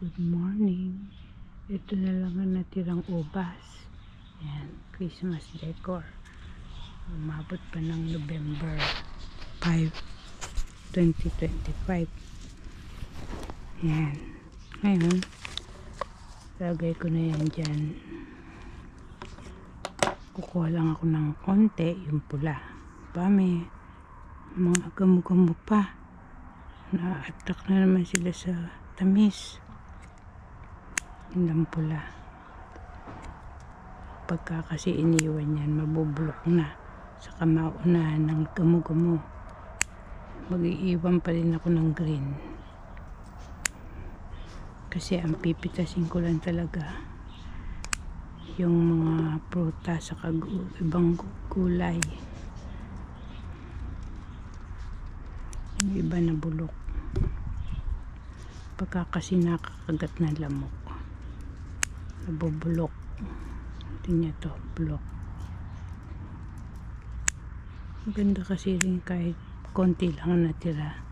Good morning. Ito na lang ang natirang ubas. Ayan, Christmas decor. Umabot pa ng November 5, 2025. Ayan. Ngayon, lagay ko na yan dyan. Kukuha lang ako ng konti, yung pula. May mga gamo-gamo pa. Na-attract na naman sila sa tamis. Yung pula. Pagka kasi iniwan yan, mabubulok na. Saka maunahan ng gamo-gamo. Mag-iiwan pa rin ako ng green. Kasi ang pipitasin ko lang talaga yung mga prutas saka ibang gulay. Yung iba na bulok. Pagka kasi nakakagat na lamok, nabubulok. Tingnan nyo to, bulok. Maganda kasi rin kahit konti lang natira.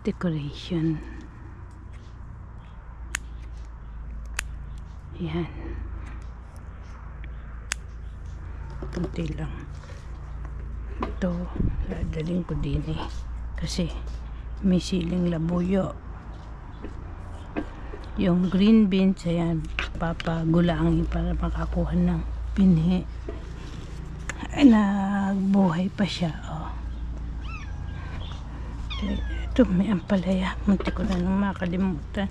Decoration. Yan. Konti lang. Ito, dadaling ko din kasi may siling labuyo. Yung green beans, ayan, papagulaangin para makakuha ng pinhi. Ay, nagbuhay pa siya, oh. Ito, may ampalaya. Munti ko na nang makalimutan.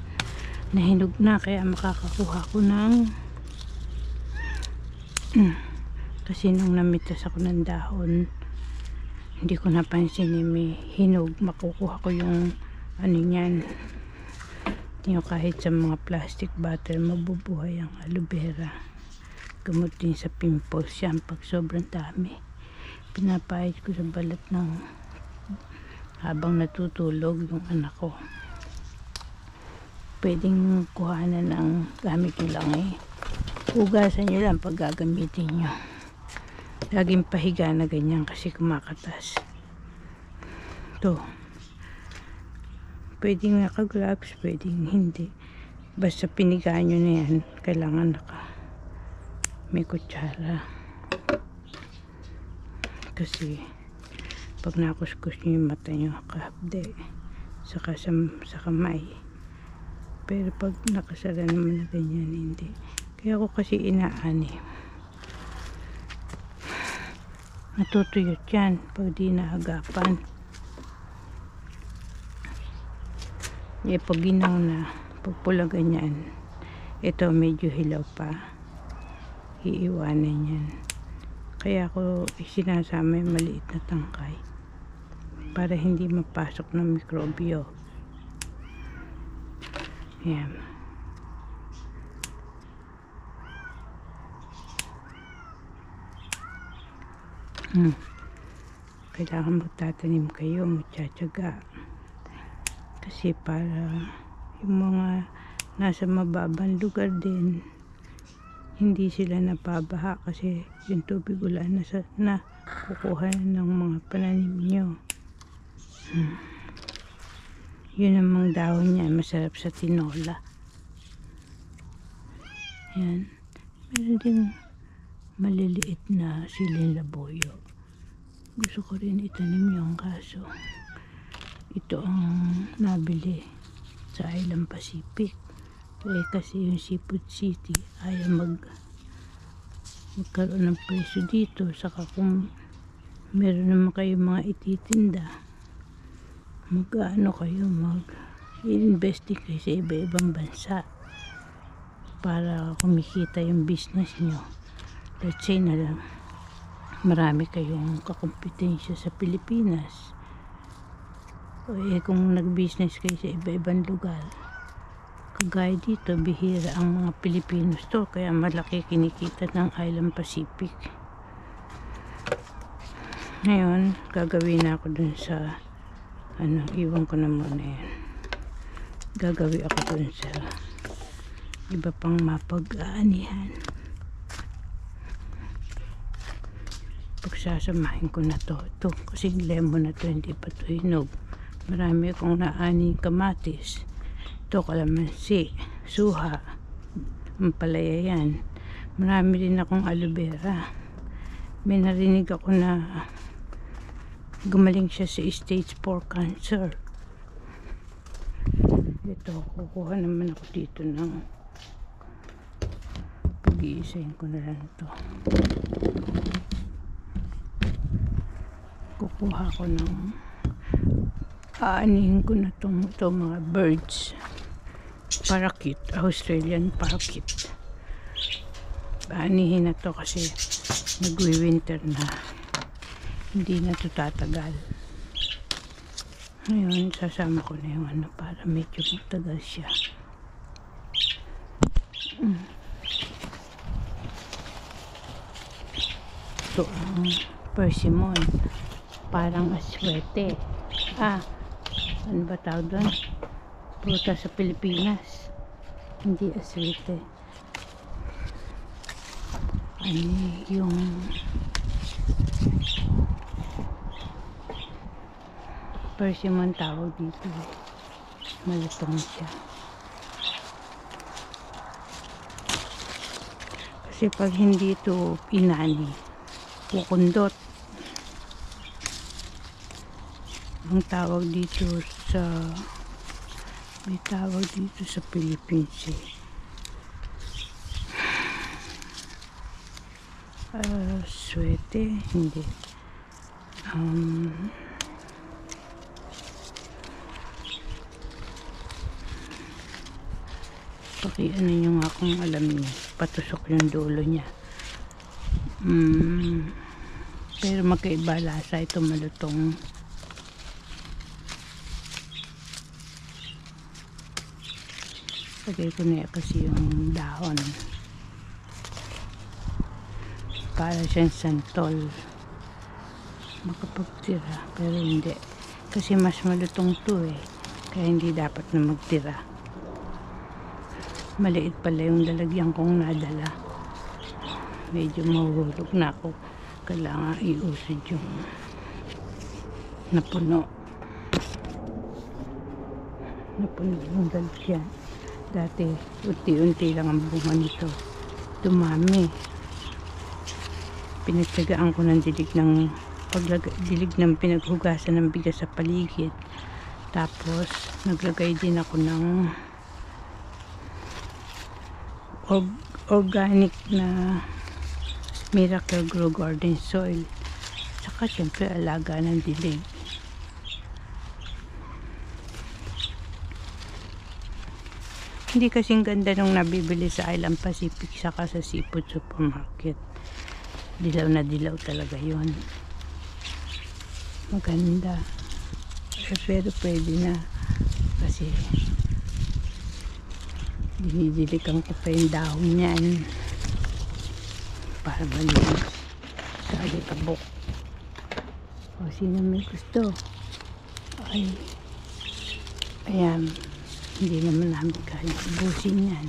Nahinog na, kaya makakakuha ko ng kasi nung namitas ako ng dahon, hindi ko napansin may hinog. Makukuha ko yung ano niyan. Yung kahit sa mga plastic bottle, mabubuhay ang aloe vera. Gamot din sa pimples yan pag sobrang dami. Pinapahid ko sa balat ng habang natutulog yung anak ko. Pwedeng kuhanan ng gamit nyo lang hugasan nyo lang pag gagamitin nyo. Laging pahiga na ganyan kasi kumakatas. Ito, pwedeng naka-gloves, pwedeng hindi. Basta pinigaan nyo na yan, kailangan may kutsara. Kasi pag nakuskus nyo yung mata nyo, kahapde, saka sa kamay. Pero pag nakasara naman na ganyan, hindi. Kaya ako kasi inaani. Natutuyot yan pag di naagapan. Pag ginaw na, pag pula ganyan, ito medyo hilaw pa, iiwanan yan. Kaya ako sinasama yung maliit na tangkay para hindi mapasok ng mikrobyo. Yan. Kailangan magtatanim kayo, magtsatsaga. Kasi para yung mga nasa mababang lugar din, hindi sila napabaha kasi yung tubig ulan na kukuha ng mga pananim nyo. Yun namang dahon niya, masarap sa tinola. Yan. Meron din maliliit na siling labuyo. Gusto ko rin itanim yung kaso ito ang nabili sa Island Pacific. Kasi yung Seafood City ayaw magkaroon ng presyo dito. Saka kung meron naman kayo mga ititinda, mag-invest kayo sa iba-ibang bansa para kumikita yung business nyo. Let's say na lang marami kayong kakompetensya sa Pilipinas. Kung nag-business kayo sa iba-ibang lugar, kagaya dito, bihira ang mga Pilipinos to, kaya malaki kinikita ng Island Pacific. Ngayon, gagawin na ako dun sa iwan ko na muna yan. Gagawin ako dun sa iba pang mapag-aanihan. Pagsasamahin ko na to. Ito, kasi lemon na to, hindi pa to hinog. Marami akong naaning kamatis. Ito, kalamansi, suha, ampalaya yan. Marami rin akong aloe vera. May narinig ako na gumaling siya sa stage 4 cancer. Ito, kukuha naman ako dito ng pag-iisahin ko na lang ito. Kukuha ko ng aanihin ko na itong mga birds. Parakeet, Australian parakeet. Aanihin na to kasi nagwi-winter na. Hindi na ito tatagal. Ngayon, sasama ko na yung ano para medyo matagal siya. Ito ang persimmon. Parang aswete. Ano ba tawag doon? Prutas sa Pilipinas. Hindi aswete. Ano yung persimmon tawag dito. Malutong siya. Kasi pag hindi ito inani, kukundot. Ang tawag dito sa may tawag dito sa Philippines swete, hindi pakiano nyo nga kung alam niyo, patusok yung dulo niya. Pero magkaiba lasa ito, malutong. Lagay ko na kasi yung dahon para siyang santol, makapagtira, pero hindi kasi mas malutong to kaya hindi dapat na magtira. Maliit pala yung lalagyan kong nadala, medyo mahuhulog na ako, kailangan iusod yung napuno yung lalagyan. Dati unti-unti lang ang bunga nito, dumami. Pinagtsagaan ko ng dilig ng pinaghugasan ng bigas sa paligid, tapos naglagay din ako ng organic na Miracle Grow Garden Soil, saka syempre alaga ng dilig. Hindi kasing ganda nung nabibili sa Island Pacific saka sa Seafood Supermarket. Dilaw na dilaw talaga yon. Maganda, pero pwede na kasi dinidilikan ko pa yung dahon niyan para malinis sa alikabok. O sino may gusto, ayan, hindi naman namin kaya ubusin yan.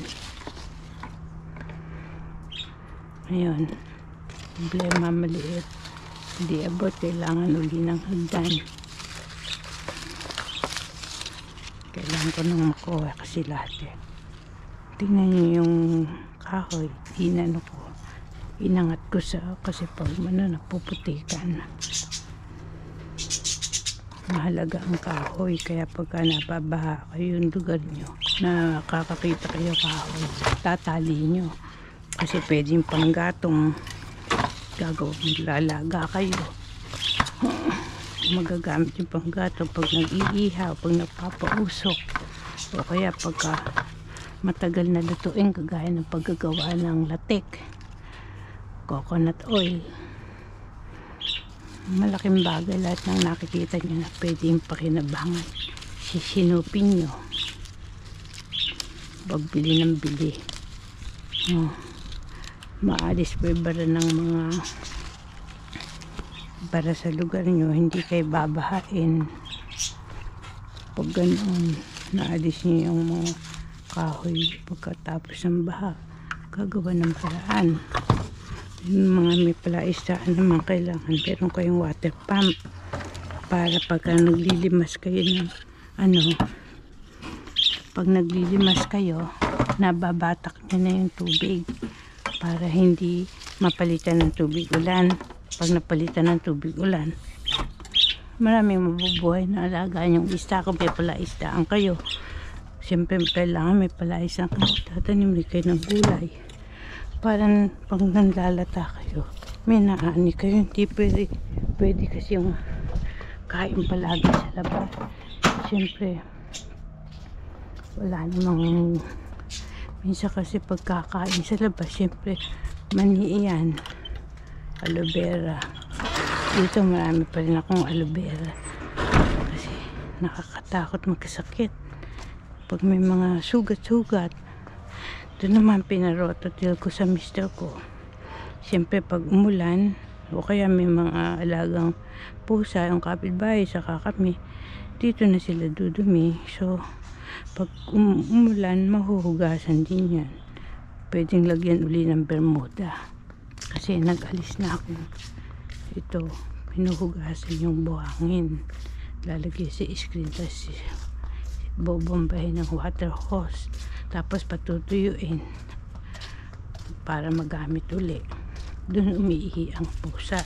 Ngayon, problema maliit, hindi abot, kailangan uli ng hagdan. Kailangan ko nang makuha kasi lahat tingnan nyo yung kahoy, inangat ko kasi pag napuputikan. Mahalaga ang kahoy, kaya pagka nababaha kayo yung lugar nyo, nakakakita kayo kahoy, tatali nyo kasi pwedeng panggatong gagawin, lalaga kayo, magagamit yung panggatong pag nag-iihaw, pag nagpapausok, o kaya pagka matagal na lutuin, kagaya ng paggagawa ng latek, coconut oil. Malaking bagay lahat ng nakikita nyo na pwedeng pakinabangan, sisinupin nyo pagbili ng bili. Maalis pa bara ng mga para sa lugar nyo, hindi kayo babahain. Pag ganoon, naalis nyo yung mga kahoy pagkatapos ng baha, gagawa ng paraan. Yung mga may palaisaan naman kailangan meron kayong water pump para pagka naglilimas kayo ng pag naglilimas kayo nababatak niya na yung tubig para hindi mapalitan ng tubig ulan. Pag napalitan ng tubig ulan, maraming mabubuhay na alagaan yung isda. Kung may palaisdaan kayo, siyempre kailangan may palaisdaan kayo. Tatanim rin kayo ng gulay. Parang pag nanlalata kayo, may naani kayo. Hindi pwede kasi yung kain palagi sa labas. Siyempre, wala namang minsan kasi pagkakain sa labas, siyempre mani yan, aloe vera. Dito marami pa rin akong aloe vera kasi nakakatakot magkasakit pag may mga sugat-sugat. Doon naman pinarototil ko sa mister ko. Siyempre pag umulan o kaya may mga alagang pusa, yung kapitbahay saka kami, dito na sila dudumi. So pag umulan, mahuhugasan din yan. Pwedeng lagyan uli ng bermuda kasi nag-alis na ako. Ito, pinuhugasan yung buhangin, lalagay sa screen, tapos bobombahin ng water hose, tapos patutuyuin para magamit uli. Doon umiihi ang pusa.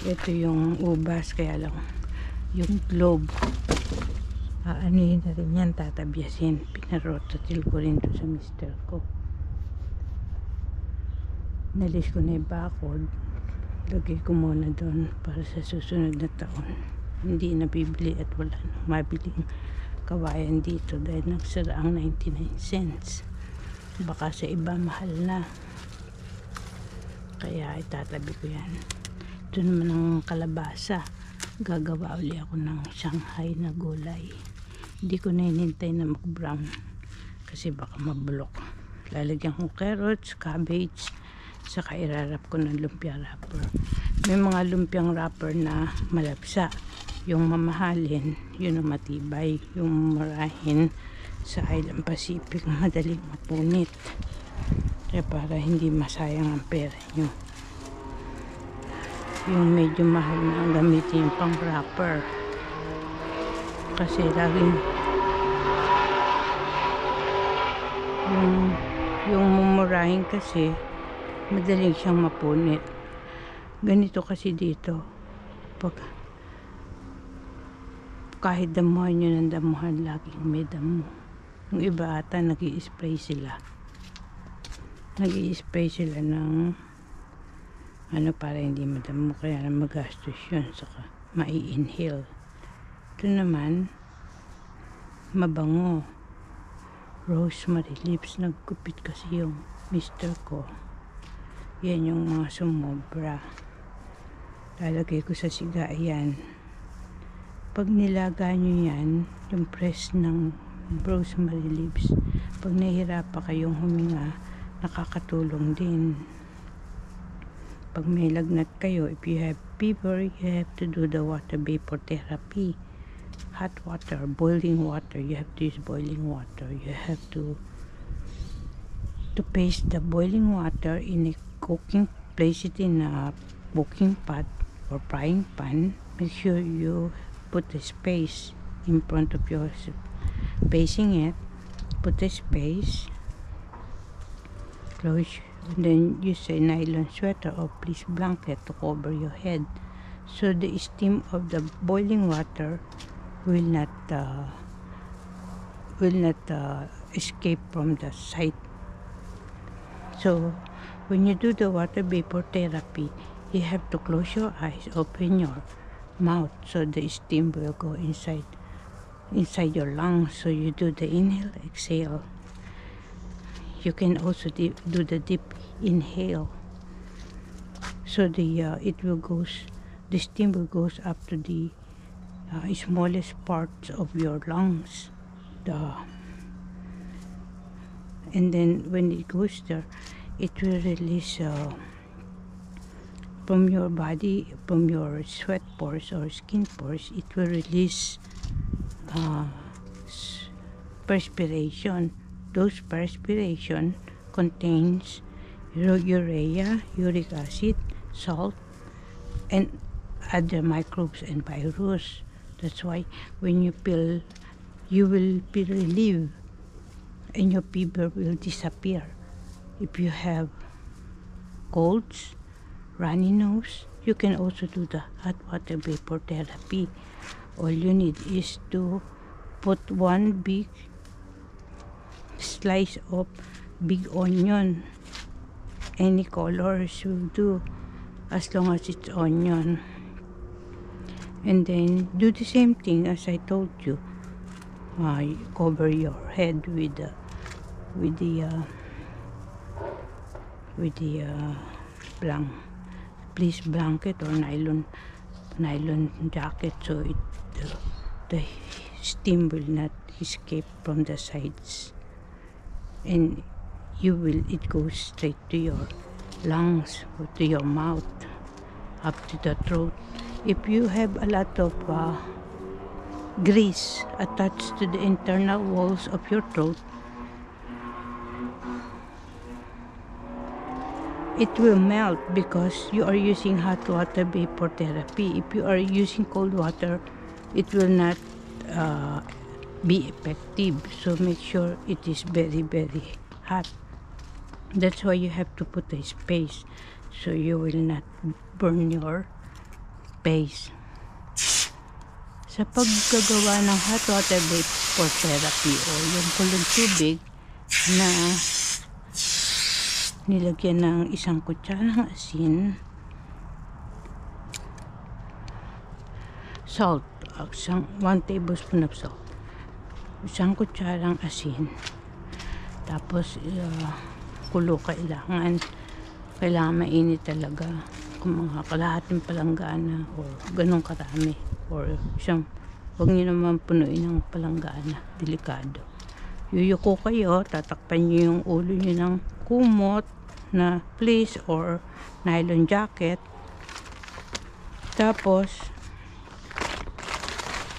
Ito yung ubas, kaya lang yung globe, aanihin na rin yan, tatabyasin. Pinarototil ko rin to sa mister ko. Nalis ko na yung bakod, lagay ko muna doon para sa susunod na taon hindi nabibili at wala nang mabiling kawayan dito dahil nagsara ang 99 cents. Baka sa iba mahal na, kaya itatabi ko yan. Ito naman ang kalabasa, gagawa uli ako ng Shanghai na gulay. Hindi ko na hinintay na mag brown kasi baka mabulok. Lalagyan ko carrots, cabbage, saka irarap ko ng lumpia wrapper. May mga lumpiang wrapper na malapsa, yung mamahalin yun ang matibay, yung murahin sa Island Pacific madaling mapunit, kaya para hindi masayang ang pera nyo, yung medyo mahal na ang gamitin yung pang wrapper kasi laging yung mumurahin kasi madaling siyang mapunit. Ganito kasi dito, pag kahit damuhan nyo ng damuhan, laging may damo. Yung iba ata nag-i-spray sila ng ano para hindi madamo, kaya na magastos yun, saka mai-inhale. Ito naman mabango, rosemary leaves. Nagkupit kasi yung mister ko, yan yung mga sumobra, lalagay ko sa siga. Ayan, pag nilaga nyo yan, yung press ng rosemary leaves, pag nahihirapan kayong huminga, nakakatulong din. Pag may lagnat kayo, if you have fever, you have to do the water vapor therapy. Hot water, boiling water, you have to use boiling water. You have to paste the boiling water in a cooking, place it in a cooking pot or frying pan. Make sure you put a space in front of your facing it, put a space, close, and then use a nylon sweater or please blanket to cover your head so the steam of the boiling water will not escape from the site. So when you do the water vapor therapy, you have to close your eyes, open your mouth so the steam will go inside your lungs. So you do the inhale, exhale. You can also do the deep inhale, so the steam will goes up to the smallest parts of your lungs, and then when it goes there, it will release from your body, from your sweat pores or skin pores. It will release perspiration. Those perspiration contains urea, uric acid, salt, and other microbes and virus. That's why when you feel you will be relieved and your fever will disappear. If you have colds, runny nose, you can also do the hot water vapor therapy. All you need is to put one big slice of big onion. Any colors will do as long as it's onion. And then do the same thing as I told you. Cover your head with the blanket or nylon jacket, so the steam will not escape from the sides, and it goes straight to your lungs or to your mouth, up to the throat. If you have a lot of grease attached to the internal walls of your throat, it will melt because you are using hot water vapor therapy. If you are using cold water, it will not be effective. So make sure it is very, very hot. That's why you have to put a space so you will not burn your face. Sa paggagawa ng hot water vapor therapy o yung kulong tubig na nilagyan ng isang kutsarang asin, salt, 1 tablespoon of salt, isang kutsarang asin, tapos kulo, kailangan mainit talaga, kung mga kalahating palanggana o ganun karami, or huwag nyo naman punuin ng palanggana, delikado. Yuyuko kayo, tatakpan nyo yung ulo nyo ng kumot na fleece or nylon jacket, tapos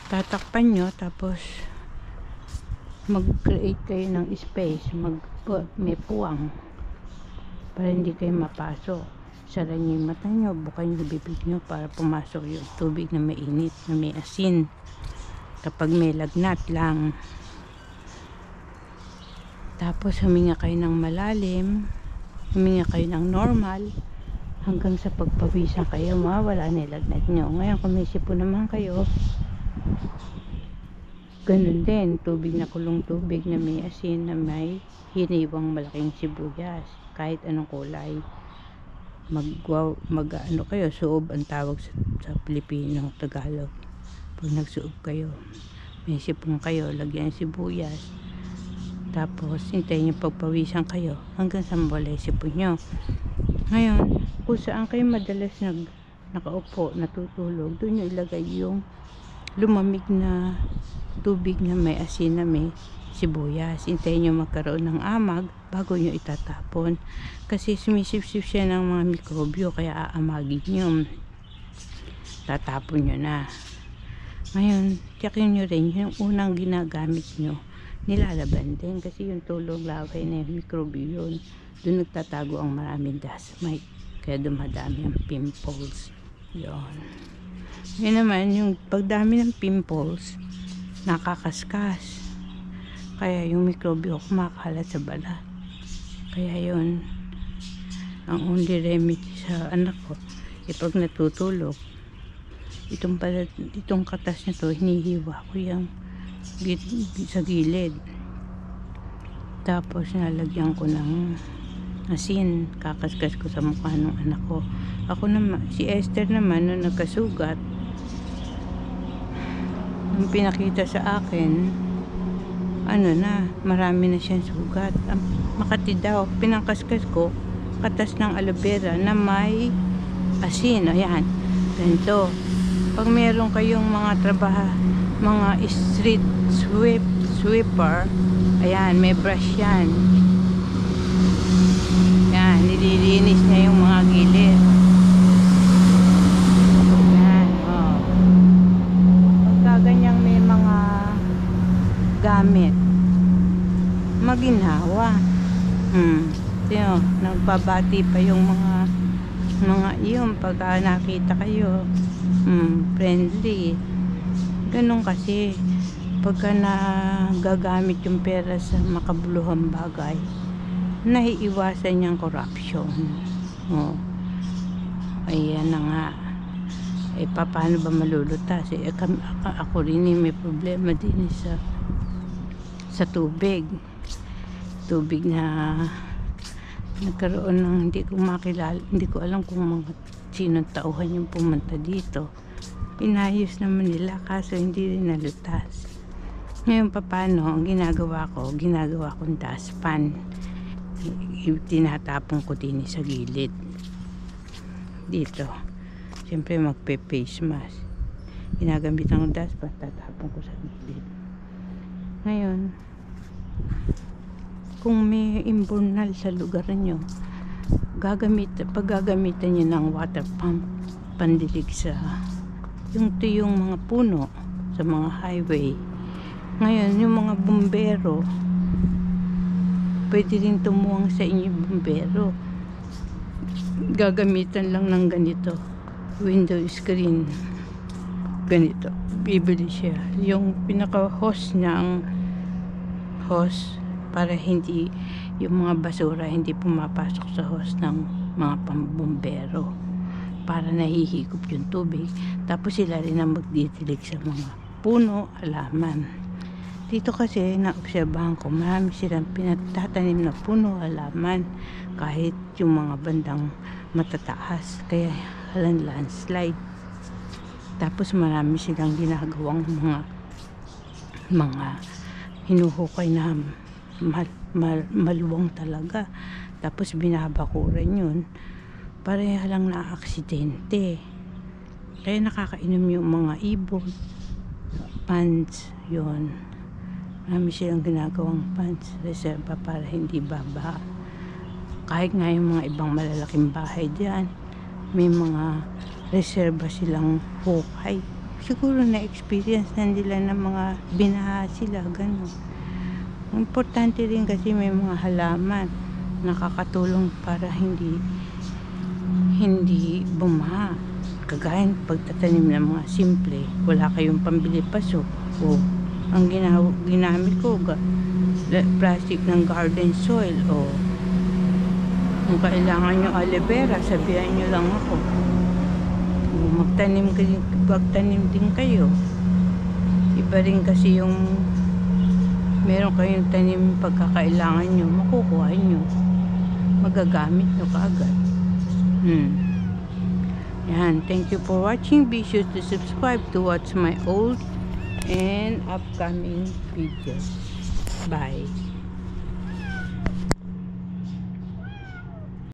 tatakpan nyo, tapos mag-create kayo ng space, may puwang para hindi kayo mapasok. Sara nyo yung mata nyo, bukan yung bibig nyo para pumasok yung tubig na mainit, na may asin. Kapag may lagnat lang. Tapos huminga kayo ng malalim, huminga kayo ng normal, hanggang sa pagpawisan kayo, mawala na yung lagnat nyo. Ngayon kung may sipon naman kayo, ganun din, tubig na kulong tubig na may asin, na may hiniwang malaking sibuyas, kahit anong kulay. Mag-ano kayo, suob ang tawag sa Pilipino, Tagalog. Pag nagsuob kayo, may sipon kayo, lagyan sibuyas, tapos hintayin yung pagpawisan kayo hanggang sa mawala yung sipon nyo. Ngayon, kung saan kayo madalas nakaupo, natutulog, doon nyo ilagay yung lumamig na tubig na may asin, na may sibuyas. Hintayin nyo magkaroon ng amag bago nyo itatapon, kasi sumisip-sip siya ng mga mikrobyo, kaya aamagin nyo, tatapon nyo na. Ngayon, tiyakin nyo rin yung unang ginagamit nyo, nilalaban din, kasi yung tulong laway na yung mikrobyo yun, doon nagtatago ang maraming dust mite, kaya dumadami ang pimples. Yun naman, yung pagdami ng pimples, nakakaskas, kaya yung mikrobyo kumakalat sa balat. Kaya yun ang only remedy sa anak ko, pag natutulog, itong katas na to, hinihiwa ko yung sa gilid, tapos nalagyan ko ng asin, kakaskas ko sa mukha ng anak ko. Ako naman, si Esther naman, nung nagkasugat, nung pinakita sa akin, marami na siyang sugat. Makati daw, pinangkaskas ko, katas ng aloe vera na may asin. Ayan, ganito. Pag meron kayong mga street sweeper, ayan, may brush yan. Yan, nililinis niya yung mga gilid. Yan, oh. Pagka ganyang may mga gamit, maginhawa. Tiyo, nagbabati pa yung mga iyon pagka nakita kayo. Friendly. Ganun kasi. pagka nagagamit yung pera sa makabuluhang bagay, naiiwasan niyang corruption. Oh. Ayan na nga. Paano ba malulutas? Ako rin may problema din sa tubig na nagkaroon ng hindi ko makilala, hindi ko alam kung mga sinong tauhan yung pumunta dito. Inayos naman nila kaso hindi rin nalutas. Ngayon paano ang ginagawa kong dustpan, tinatapon ko din sa gilid dito. Siyempre magpe-face mask, ginagamit ang dustpan, tatapon ko sa gilid. Ngayon kung may imburnal sa lugar nyo, paggagamitan nyo ng water pump pandilig sa yung tuyong mga puno sa mga highway. Ngayon yung mga bumbero, pwede rin tumuwang sa inyo bumbero. Gagamitan lang ng ganito, window screen, ganito, bibili siya yung pinaka hose niya, ang hose para hindi yung mga basura hindi pumapasok sa hose ng mga pambumbero, para nahihigop yung tubig. Tapos sila rin ang magdidilig sa mga puno, halaman. Dito kasi naobserbahan ko, marami silang pinagtatanim na puno, halaman, kahit yung mga bandang matataas, kaya halang landslide. Tapos marami silang ginagawang mga hinuhukay na maluwang talaga, tapos binabakuran yun para halang na aksidente. Kaya nakakainom yung mga ibon, ponds, yun. Marami silang ginagawang ponds, reserva para hindi baba. Kahit nga yung mga ibang malalaking bahay dyan, may mga reserva silang hukay. Siguro na-experience na nila ng mga binaha sila, gano'n. Importante rin kasi may mga halaman nakakatulong para hindi bumaha. Kagaya pagtatanim ng mga simple, wala kayong pambili paso, o ang ginamit ko plastic ng garden soil, o kung kailangan nyo aloe vera, sabihan nyo lang ako. Magtanim din kayo. Iba rin kasi yung meron kayong tanim, pagkakailangan nyo, makukuha nyo, magagamit nyo kaagad. Yan, thank you for watching. Be sure to subscribe to watch my old and upcoming videos. Bye.